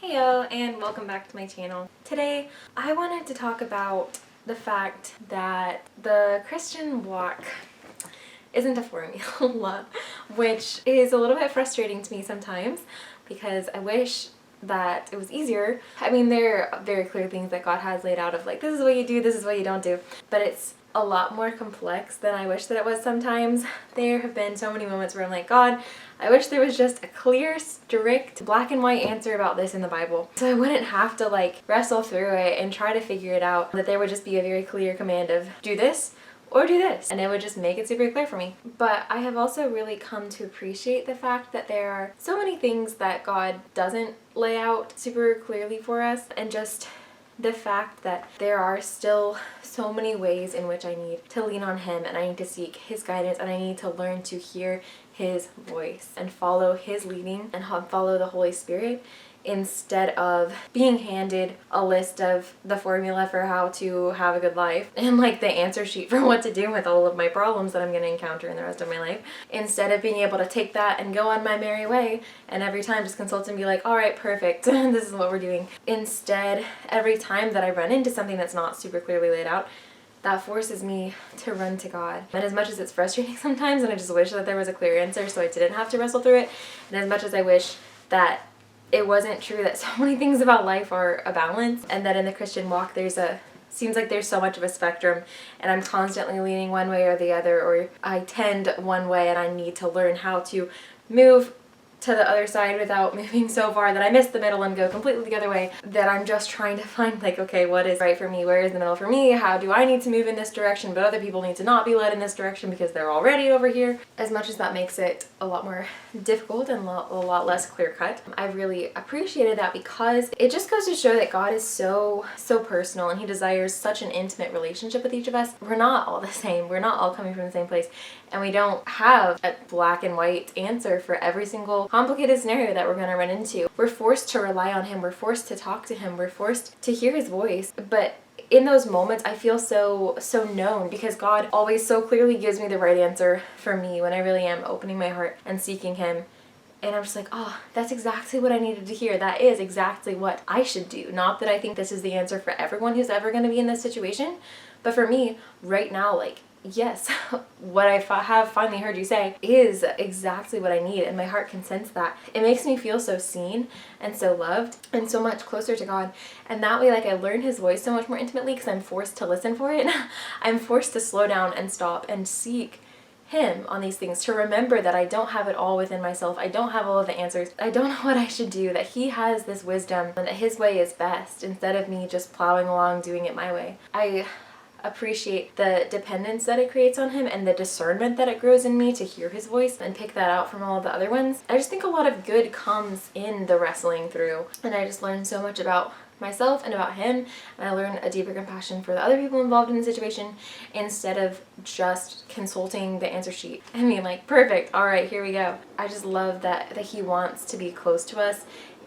Heyo, and welcome back to my channel. Today, I wanted to talk about the fact that the Christian walk isn't a formula, which is a little bit frustrating to me sometimes because I wish that it was easier. I mean, there are very clear things that God has laid out of like, this is what you do, this is what you don't do, but it's a lot more complex than I wish that it was sometimes. There have been so many moments where I'm like, God, I wish there was just a clear, strict, black and white answer about this in the Bible. So I wouldn't have to like wrestle through it and try to figure it out. That there would just be a very clear command of do this or do this. And it would just make it super clear for me. But I have also really come to appreciate the fact that there are so many things that God doesn't lay out super clearly for us, and just the fact that there are still so many ways in which I need to lean on Him, and I need to seek His guidance, and I need to learn to hear His voice and follow His leading and follow the Holy Spirit, instead of being handed a list of the formula for how to have a good life and like the answer sheet for what to do with all of my problems that I'm going to encounter in the rest of my life. Instead of being able to take that and go on my merry way and every time just consult and be like, all right, perfect, this is what we're doing. Instead, every time that I run into something that's not super clearly laid out, that forces me to run to God. And as much as it's frustrating sometimes, and I just wish that there was a clear answer so I didn't have to wrestle through it, and as much as I wish that it wasn't true that so many things about life are a balance, and that in the Christian walk seems like there's so much of a spectrum, and I'm constantly leaning one way or the other, or I tend one way and I need to learn how to move to the other side without moving so far that I miss the middle and go completely the other way, that I'm just trying to find like, okay, what is right for me? Where is the middle for me? How do I need to move in this direction, but other people need to not be led in this direction because they're already over here? As much as that makes it a lot more difficult and a lot less clear cut, I really appreciated that because it just goes to show that God is so personal, and He desires such an intimate relationship with each of us. We're not all the same. We're not all coming from the same place, and we don't have a black and white answer for every single complicated scenario that we're going to run into. We're forced to rely on Him. We're forced to talk to Him. We're forced to hear His voice. But in those moments, I feel so known because God always so clearly gives me the right answer for me when I really am opening my heart and seeking Him. And I'm just like, oh, that's exactly what I needed to hear. That is exactly what I should do. Not that I think this is the answer for everyone who's ever going to be in this situation, but for me, right now, like, yes, what I have finally heard you say is exactly what I need, and my heart can sense that. It makes me feel so seen and so loved and so much closer to God. And that way, like, I learn His voice so much more intimately because I'm forced to listen for it. I'm forced to slow down and stop and seek Him on these things, to remember that I don't have it all within myself. I don't have all of the answers. I don't know what I should do, that He has this wisdom and that His way is best, instead of me just plowing along doing it my way. I appreciate the dependence that it creates on Him and the discernment that it grows in me to hear His voice and pick that out from all of the other ones. I just think a lot of good comes in the wrestling through, and I just learned so much about myself and about Him, and I learned a deeper compassion for the other people involved in the situation instead of just consulting the answer sheet. I mean, like, perfect, all right, here we go. I just love that He wants to be close to us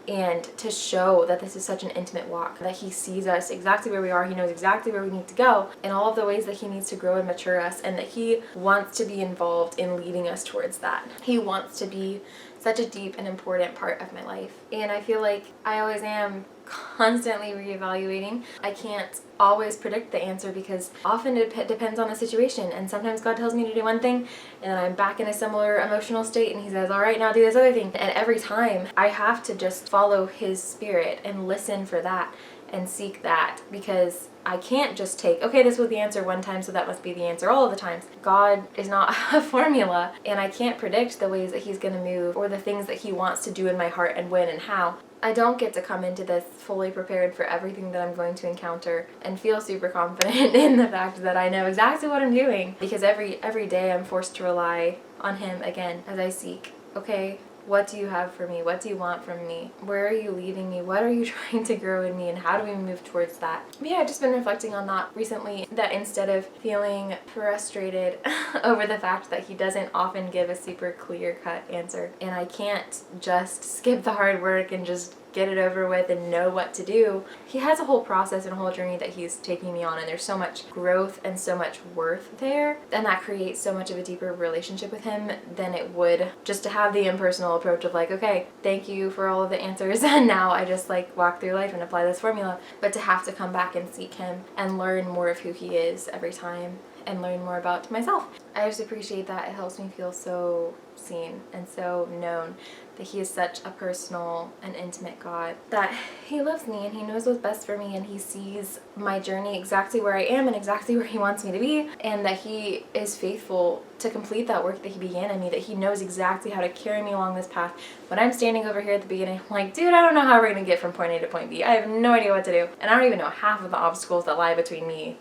and to show that this is such an intimate walk, that He sees us exactly where we are. He knows exactly where we need to go and all of the ways that He needs to grow and mature us, and that He wants to be involved in leading us towards that. He wants to be such a deep and important part of my life. And I feel like I always am constantly reevaluating. I can't always predict the answer because often it depends on the situation, and sometimes God tells me to do one thing and then I'm back in a similar emotional state and He says, all right, now do this other thing. And every time I have to just follow His Spirit and listen for that and seek that, because I can't just take, okay, this was the answer one time, so that must be the answer all of the times. God is not a formula, and I can't predict the ways that He's going to move or the things that He wants to do in my heart and when and how. I don't get to come into this fully prepared for everything that I'm going to encounter and feel super confident in the fact that I know exactly what I'm doing, because every day I'm forced to rely on Him again as I seek, okay, what do you have for me? What do you want from me? Where are you leading me? What are you trying to grow in me? And how do we move towards that? But yeah, I've just been reflecting on that recently, that instead of feeling frustrated over the fact that He doesn't often give a super clear-cut answer, and I can't just skip the hard work and just get it over with and know what to do. He has a whole process and a whole journey that he's taking me on, and there's so much growth and so much worth there, and that creates so much of a deeper relationship with him than it would just to have the impersonal approach of like, okay, thank you for all of the answers and now I just like walk through life and apply this formula. But to have to come back and seek him and learn more of who he is every time and learn more about myself. I just appreciate that. It helps me feel so seen and so known, that he is such a personal and intimate God, that he loves me and he knows what's best for me, and he sees my journey exactly where I am and exactly where he wants me to be, and that he is faithful to complete that work that he began in me, that he knows exactly how to carry me along this path. When I'm standing over here at the beginning, I'm like, dude, I don't know how we're gonna get from point A to point B. I have no idea what to do, and I don't even know half of the obstacles that lie between me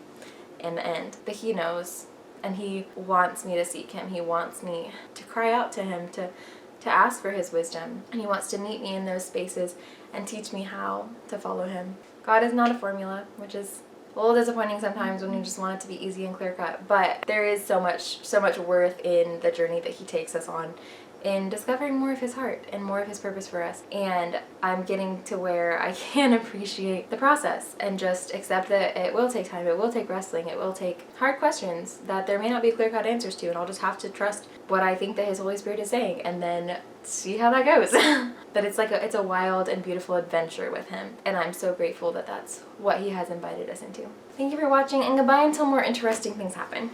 and the end. But he knows, and he wants me to seek him. He wants me to cry out to him, to ask for his wisdom, and he wants to meet me in those spaces and teach me how to follow him. God is not a formula, which is a little disappointing sometimes when you just want it to be easy and clear cut, but there is so much worth in the journey that he takes us on in discovering more of his heart and more of his purpose for us. And I'm getting to where I can appreciate the process and just accept that it will take time, it will take wrestling, it will take hard questions that there may not be clear-cut answers to, and I'll just have to trust what I think that his Holy Spirit is saying and then see how that goes. But it's a wild and beautiful adventure with him, and I'm so grateful that that's what he has invited us into. Thank you for watching, and goodbye until more interesting things happen.